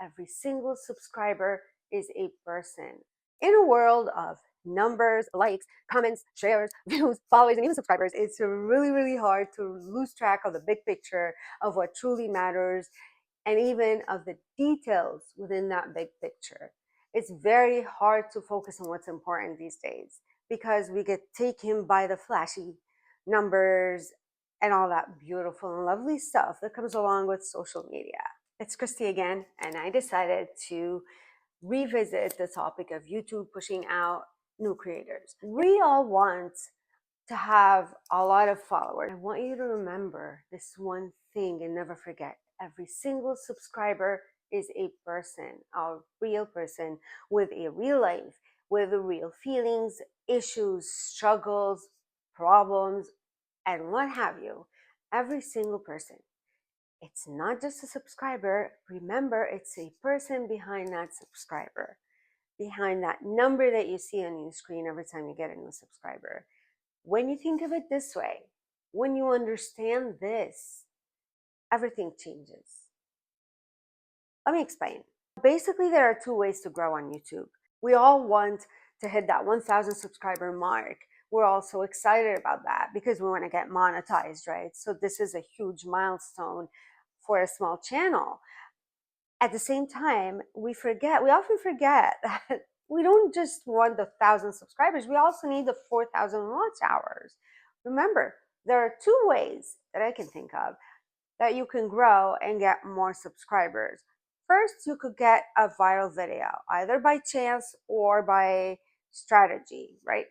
every single subscriber is a person. In a world of numbers, likes, comments, shares, views, followers, and even subscribers, it's really, really hard to lose track of the big picture of what truly matters and even of the details within that big picture. It's very hard to focus on what's important these days because we get taken by the flashy numbers and all that beautiful and lovely stuff that comes along with social media. It's Christy again, and I decided to revisit the topic of YouTube pushing out new creators. We all want to have a lot of followers. I want you to remember this one thing and never forget. Every single subscriber is a person, a real person with a real life, with real feelings, issues, struggles, problems, and what have you. Every single person. It's not just a subscriber. Remember, it's a person behind that subscriber, behind that number that you see on your screen every time you get a new subscriber. When you think of it this way, when you understand this, everything changes. Let me explain. Basically, there are two ways to grow on YouTube. We all want to hit that 1,000 subscriber mark. We're all so excited about that because we want to get monetized, right? So this is a huge milestone for a small channel. At the same time, we often forget that we don't just want the 1,000 subscribers, we also need the 4,000 watch hours. Remember, there are two ways that I can think of that you can grow and get more subscribers. First, you could get a viral video, either by chance or by strategy, right?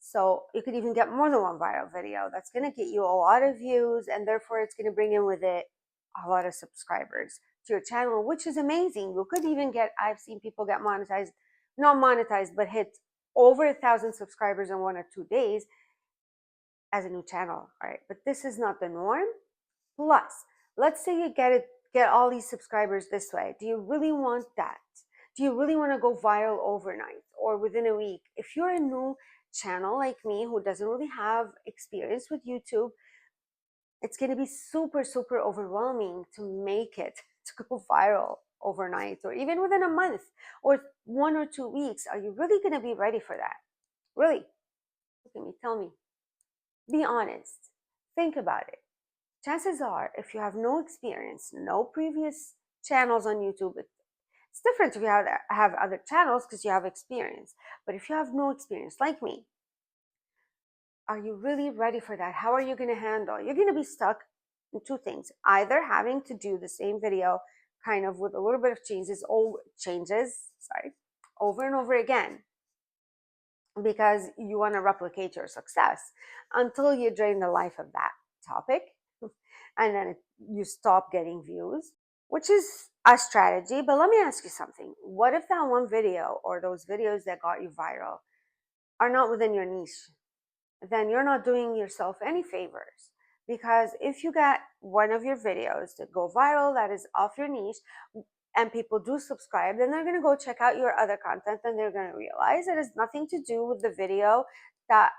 So you could even get more than one viral video. That's going to get you a lot of views, and therefore it's going to bring in with it a lot of subscribers to your channel, which is amazing. You could even get, I've seen people get monetized, not monetized, but hit over 1,000 subscribers in 1 or 2 days as a new channel, right? But this is not the norm. Plus, let's say you get all these subscribers this way. Do you really want that? Do you really want to go viral overnight or within a week? If you're a new channel like me who doesn't really have experience with YouTube, it's going to be super, super overwhelming to make it to go viral overnight or even within a month or 1 or 2 weeks. Are you really going to be ready for that? Really? Look at me, tell me. Be honest. Think about it. Chances are, if you have no experience, no previous channels on YouTube, it's different if you have other channels because you have experience. But if you have no experience, like me, are you really ready for that? How are you going to handle? You're going to be stuck in two things. Either having to do the same video kind of with a little bit of changes, over and over again because you want to replicate your success until you drain the life of that topic and then you stop getting views, which is a strategy. But let me ask you something. What if that one video or those videos that got you viral are not within your niche? Then you're not doing yourself any favors. Because if you get one of your videos that go viral that is off your niche and people do subscribe, then they're going to go check out your other content and they're going to realize it has nothing to do with the video that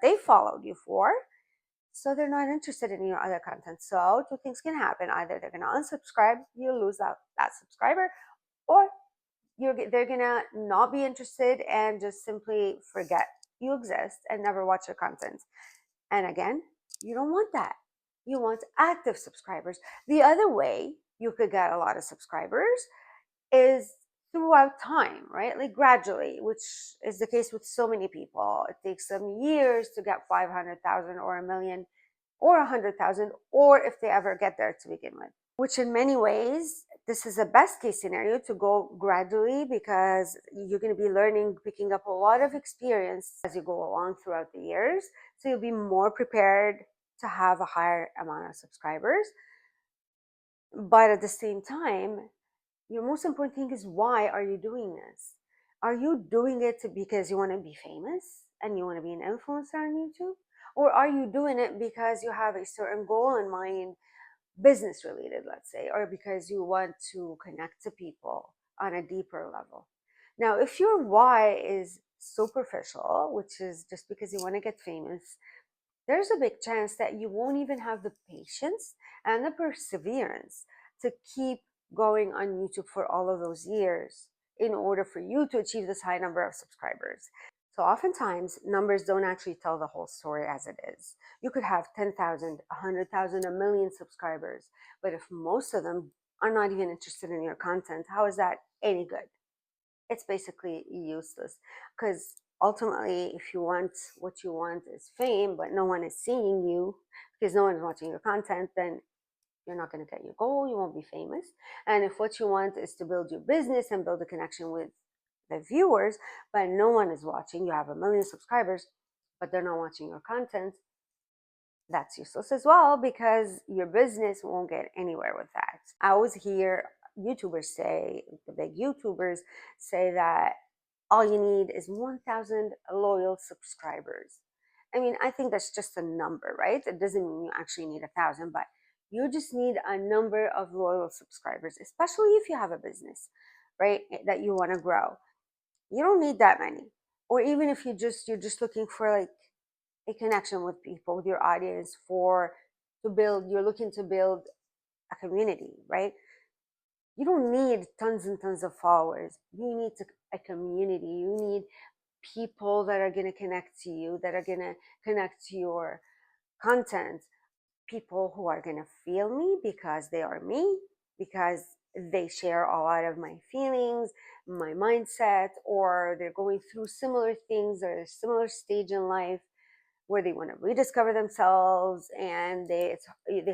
they followed you for. So they're not interested in your other content. So two things can happen. Either they're going to unsubscribe, you lose that subscriber, or they're going to not be interested and just simply forget you exist and never watch your content. And again, you don't want that. You want active subscribers. The other way you could get a lot of subscribers is throughout time, right? Like gradually, which is the case with so many people. It takes them years to get 500,000 or 1,000,000 or 100,000, or if they ever get there to begin with. Which in many ways, this is a best case scenario to go gradually because you're going to be learning, picking up a lot of experience as you go along throughout the years. So you'll be more prepared to have a higher amount of subscribers. But at the same time, your most important thing is, why are you doing this? Are you doing it because you want to be famous and you want to be an influencer on YouTube? Or are you doing it because you have a certain goal in mind, business related, let's say, or because you want to connect to people on a deeper level? Now, if your why is superficial, which is just because you want to get famous, there's a big chance that you won't even have the patience and the perseverance to keep going on YouTube for all of those years in order for you to achieve this high number of subscribers. So oftentimes, numbers don't actually tell the whole story as it is. You could have 10,000, 100,000, a million subscribers, but if most of them are not even interested in your content, how is that any good? It's basically useless, because ultimately, if you want, what you want is fame, but no one is seeing you because no one is watching your content, then you're not going to get your goal. You won't be famous. And if what you want is to build your business and build a connection with the viewers, but no one is watching, you have a million subscribers, but they're not watching your content, that's useless as well, because your business won't get anywhere with that. I always hear YouTubers say, the big YouTubers say that all you need is 1,000 loyal subscribers. I mean, I think that's just a number, right? It doesn't mean you actually need 1,000, but you just need a number of loyal subscribers, especially if you have a business, right, that you want to grow. You don't need that many. Or even if you're just looking for like a connection with people, with your audience, you're looking to build a community, right? You don't need tons and tons of followers. You need a community. You need people that are going to connect to you, that are going to connect to your content, people who are going to feel me because they are me, because they share a lot of my feelings, my mindset, or they're going through similar things or a similar stage in life where they want to rediscover themselves, and they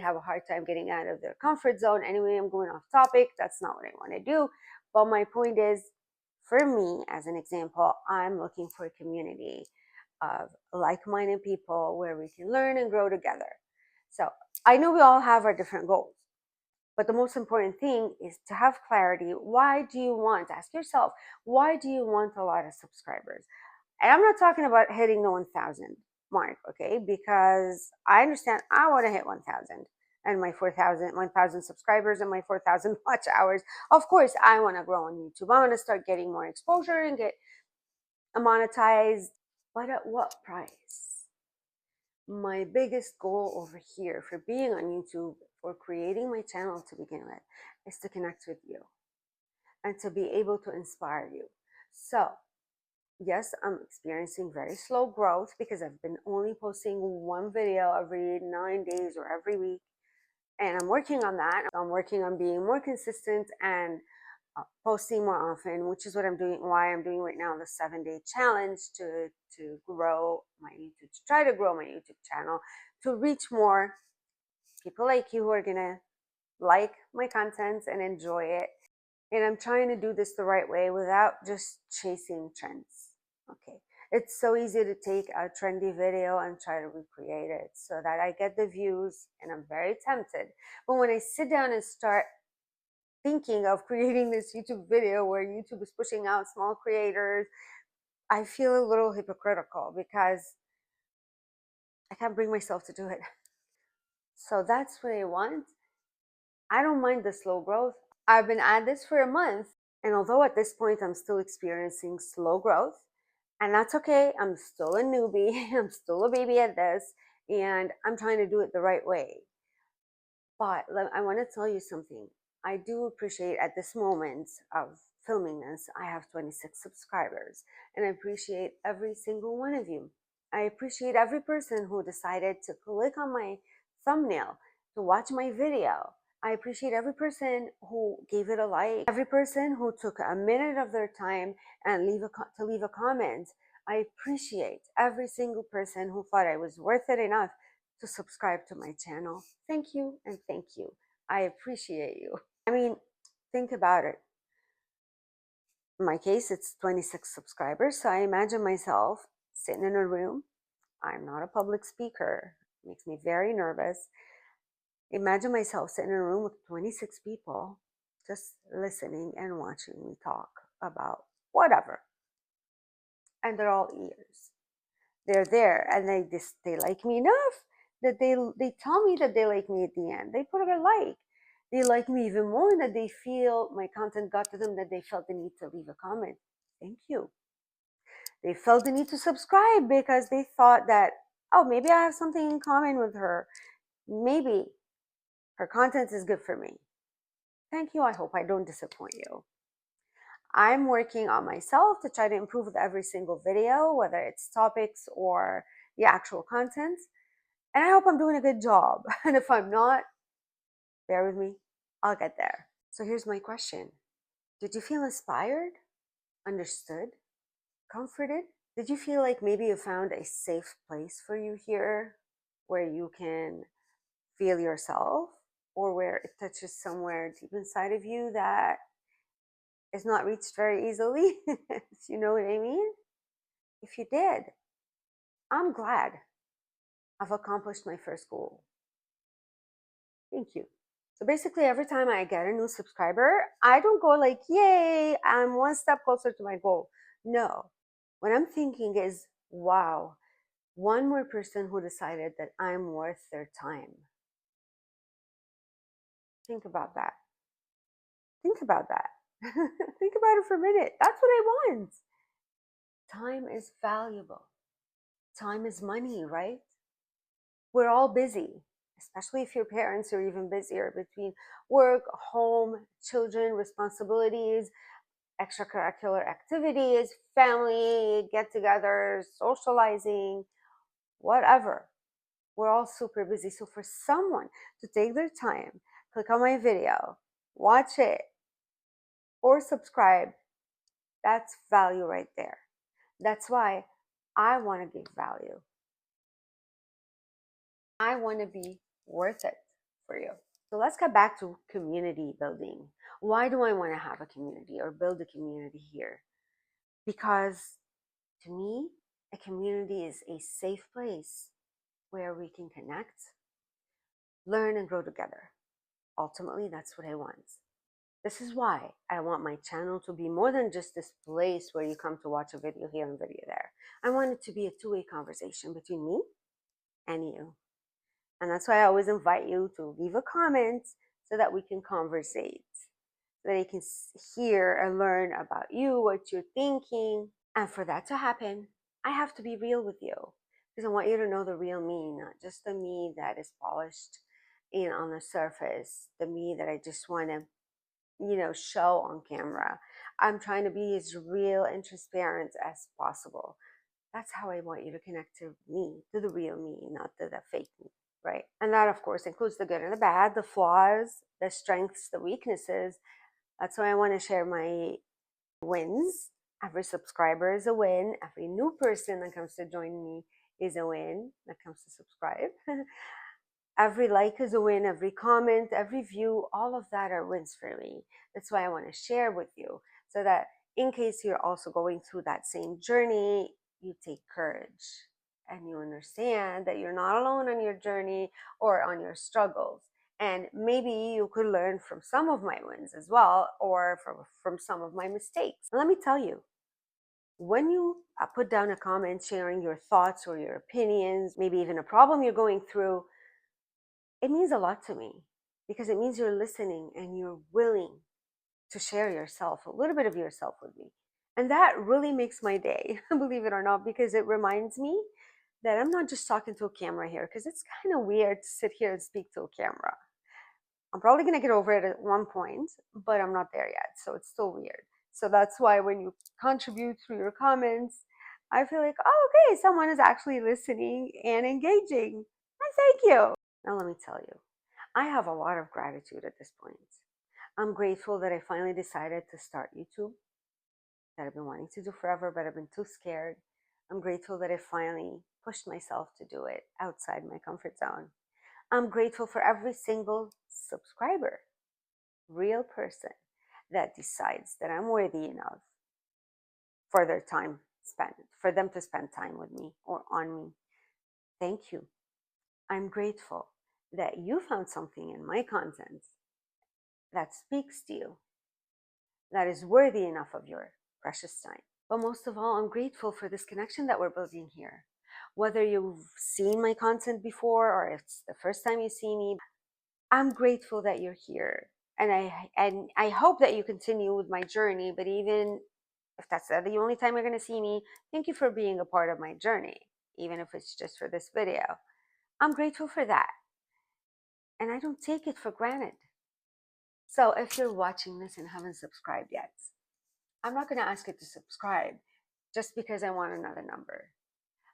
have a hard time getting out of their comfort zone. Anyway, I'm going off topic. That's not what I want to do. But my point is, for me, as an example, I'm looking for a community of like-minded people where we can learn and grow together. So I know we all have our different goals, but the most important thing is to have clarity. Why do you want? Ask yourself, why do you want a lot of subscribers? And I'm not talking about hitting the 1,000 mark, okay? Because I understand I want to hit 1,000 and my 1,000 subscribers and my 4,000 watch hours. Of course, I want to grow on YouTube. I want to start getting more exposure and get monetized, but at what price? My biggest goal over here for being on YouTube, for creating my channel to begin with, is to connect with you and to be able to inspire you. So yes, I'm experiencing very slow growth because I've been only posting one video every 9 days or every week. And I'm working on that. I'm working on being more consistent and posting more often, which is why I'm doing right now the 7-day challenge to grow my YouTube, to try to grow my YouTube channel, to reach more people like you who are going to like my content and enjoy it. And I'm trying to do this the right way without just chasing trends. Okay. It's so easy to take a trendy video and try to recreate it so that I get the views, and I'm very tempted. But when I sit down and start thinking of creating this YouTube video where YouTube is pushing out small creators, I feel a little hypocritical because I can't bring myself to do it. So that's what I want. I don't mind the slow growth. I've been at this for a month, and although at this point I'm still experiencing slow growth, and that's okay, I'm still a newbie, I'm still a baby at this, and I'm trying to do it the right way. But I want to tell you something. I do appreciate at this moment of filming this, I have 26 subscribers, and I appreciate every single one of you. I appreciate every person who decided to click on my thumbnail to watch my video. I appreciate every person who gave it a like, every person who took a minute of their time and leave a comment. I appreciate every single person who thought I was worth it enough to subscribe to my channel. Thank you and thank you. I appreciate you. I mean, think about it. In my case, it's 26 subscribers, so I imagine myself sitting in a room. I'm not a public speaker. It makes me very nervous. Imagine myself sitting in a room with 26 people just listening and watching me talk about whatever. And they're all ears. They're there and they like me enough that they tell me that they like me at the end. They put a like. They like me even more, that they feel my content got to them, that they felt the need to leave a comment. Thank you. They felt the need to subscribe because they thought that, oh, maybe I have something in common with her. Maybe her content is good for me. Thank you. I hope I don't disappoint you. I'm working on myself to try to improve with every single video, whether it's topics or the actual content. And I hope I'm doing a good job. And if I'm not, bear with me, I'll get there. So here's my question. Did you feel inspired, understood, comforted? Did you feel like maybe you found a safe place for you here where you can feel yourself, or where it touches somewhere deep inside of you that is not reached very easily? You know what I mean? If you did, I'm glad I've accomplished my first goal. Thank you. So basically, every time I get a new subscriber, I don't go like, yay, I'm one step closer to my goal. No. What I'm thinking is, wow, one more person who decided that I'm worth their time. Think about that. Think about that. Think about it for a minute. That's what I want. Time is valuable. Time is money, right? We're all busy, especially if your parents are even busier between work, home, children, responsibilities, extracurricular activities, family, get togethers, socializing, whatever. We're all super busy. So for someone to take their time, click on my video, watch it, or subscribe, that's value right there. That's why I want to give value. I want to be worth it for you. So let's get back to community building. Why do I want to have a community or build a community here? Because to me, a community is a safe place where we can connect, learn, and grow together. Ultimately, that's what I want. This is why I want my channel to be more than just this place where you come to watch a video here and video there. I want it to be a two-way conversation between me and you. And that's why I always invite you to leave a comment so that we can conversate, so that I can hear and learn about you, what you're thinking. And for that to happen, I have to be real with you, because I want you to know the real me, not just the me that is polished in on the surface, the me that I just want to, show on camera. I'm trying to be as real and transparent as possible. That's how I want you to connect to me, to the real me, not to the fake me, right? And that, of course, includes the good and the bad, the flaws, the strengths, the weaknesses. That's why I want to share my wins. Every subscriber is a win. Every new person that comes to join me is a win that comes to subscribe. Every like is a win, every comment, every view, all of that are wins for me. That's why I want to share with you, so that in case you're also going through that same journey, you take courage and you understand that you're not alone on your journey or on your struggles. And maybe you could learn from some of my wins as well, or from some of my mistakes. Let me tell you, when you put down a comment sharing your thoughts or your opinions, maybe even a problem you're going through, it means a lot to me, because it means you're listening and you're willing to share yourself, a little bit of yourself with me. And that really makes my day, believe it or not, because it reminds me that I'm not just talking to a camera here, because it's kind of weird to sit here and speak to a camera. I'm probably going to get over it at one point, but I'm not there yet. So it's still weird. So that's why when you contribute through your comments, I feel like, oh, okay, someone is actually listening and engaging. And thank you. Now, let me tell you, I have a lot of gratitude at this point. I'm grateful that I finally decided to start YouTube, that I've been wanting to do forever, but I've been too scared. I'm grateful that I finally pushed myself to do it outside my comfort zone. I'm grateful for every single subscriber, real person that decides that I'm worthy enough for their time spent, for them to spend time with me or on me. Thank you. I'm grateful that you found something in my content that speaks to you, that is worthy enough of your precious time. But most of all, I'm grateful for this connection that we're building here. Whether you've seen my content before or it's the first time you see me, I'm grateful that you're here. And I hope that you continue with my journey. But even if that's the only time you're going to see me, thank you for being a part of my journey, even if it's just for this video. I'm grateful for that. And I don't take it for granted. So if you're watching this and haven't subscribed yet, I'm not going to ask you to subscribe just because I want another number.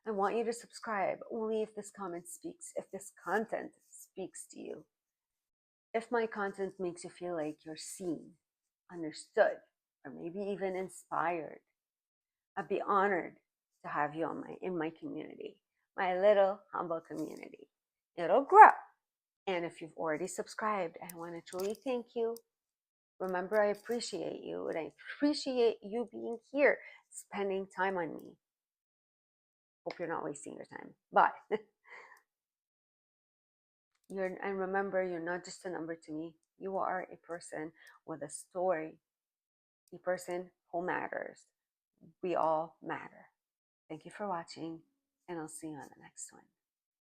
I want you to subscribe only if this comment speaks, if this content speaks to you. If my content makes you feel like you're seen, understood, or maybe even inspired, I'd be honored to have you in my community, my little humble community. It'll grow. And if you've already subscribed, I want to truly thank you. Remember, I appreciate you, and I appreciate you being here, spending time on me. Hope you're not wasting your time. But and remember, you're not just a number to me. You are a person with a story, a person who matters. We all matter. Thank you for watching, and I'll see you on the next one.